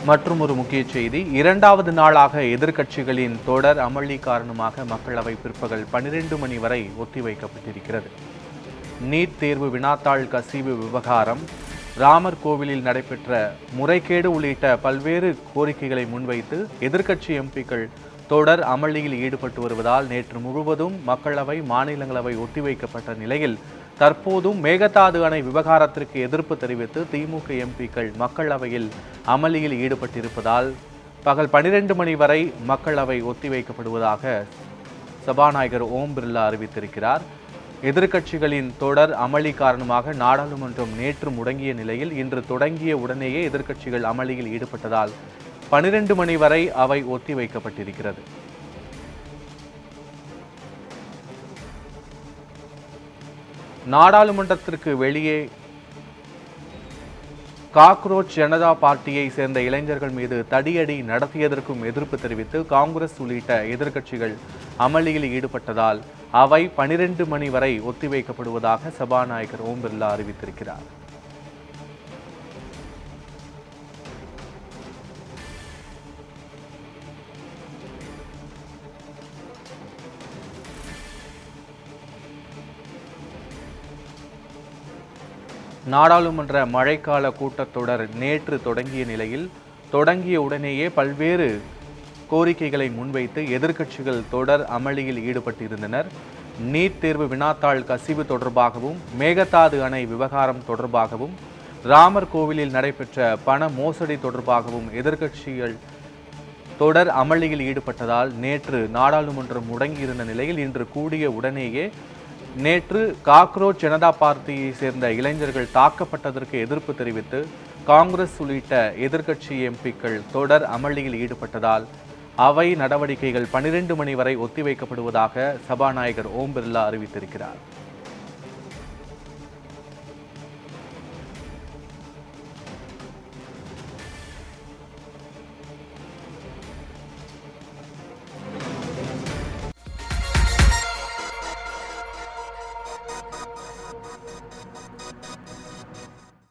மற்றும் ஒரு முக்கிய செய்தி, இரண்டாவது நாளாக எதிர்க்கட்சிகளின் தொடர் அமளி காரணமாக மக்களவை பிற்பகல் 12 மணி வரை ஒத்திவைக்கப்பட்டிருக்கிறது. நீட் தேர்வு வினாத்தாள் கசிவு விவகாரம், ராமர் கோவிலில் நடைபெற்ற முறைகேடு உள்ளிட்ட பல்வேறு கோரிக்கைகளை முன்வைத்து எதிர்க்கட்சி எம்பிக்கள் தொடர் அமளியில் ஈடுபட்டு வருவதால் நேற்று முழுவதும் மக்களவை, மாநிலங்களவை ஒத்திவைக்கப்பட்ட நிலையில் தற்போதும் மேகதாது அணை விவகாரத்திற்கு எதிர்ப்பு தெரிவித்து திமுக எம்பிக்கள் மக்களவையில் அமளியில் ஈடுபட்டிருப்பதால் பகல் 12 மணி வரை மக்களவை ஒத்திவைக்கப்படுவதாக சபாநாயகர் ஓம் பிர்லா அறிவித்திருக்கிறார். எதிர்க்கட்சிகளின் தொடர் அமளி காரணமாக நாடாளுமன்றம் நேற்று முடங்கிய நிலையில் இன்று தொடங்கிய உடனேயே எதிர்க்கட்சிகள் அமளியில் ஈடுபட்டதால் 12 மணி வரை அவை ஒத்திவைக்கப்பட்டிருக்கிறது. நாடாளுமன்றத்திற்கு வெளியே காக்ரோச் ஜனதா பார்ட்டியை சேர்ந்த இளைஞர்கள் மீது தடியடி நடத்தியதற்கும் எதிர்ப்பு தெரிவித்து காங்கிரஸ் உள்ளிட்ட எதிர்க்கட்சிகள் அமளியில் ஈடுபட்டதால் அவை 12 மணி வரை ஒத்திவைக்கப்படுவதாக சபாநாயகர் ஓம் பிர்லா அறிவித்திருக்கிறார். நாடாளுமன்ற மழைக்கால கூட்டத்தொடர் நேற்று தொடங்கிய நிலையில் தொடங்கிய உடனேயே பல்வேறு கோரிக்கைகளை முன்வைத்து எதிர்க்கட்சிகள் தொடர் அமளியில் ஈடுபட்டிருந்தனர். நீட் தேர்வு வினாத்தாள் கசிவு தொடர்பாகவும், மேகதாது அணை விவகாரம் தொடர்பாகவும், ராமர் கோவிலில் நடைபெற்ற பண மோசடி தொடர்பாகவும் எதிர்க்கட்சிகள் தொடர் அமளியில் ஈடுபட்டதால் நேற்று நாடாளுமன்றம் முடங்கியிருந்த நிலையில் இன்று கூடிய உடனேயே நேற்று காக்ரோச் ஜனதா பார்ட்டியை சேர்ந்த இளைஞர்கள் தாக்கப்பட்டதற்கு எதிர்ப்பு தெரிவித்து காங்கிரஸ் உள்ளிட்ட எதிர்க்கட்சி எம்பிக்கள் தொடர் அமளியில் ஈடுபட்டதால் அவை நடவடிக்கைகள் 12 மணி வரை ஒத்திவைக்கப்படுவதாக சபாநாயகர் ஓம் பிர்லா அறிவித்திருக்கிறார்.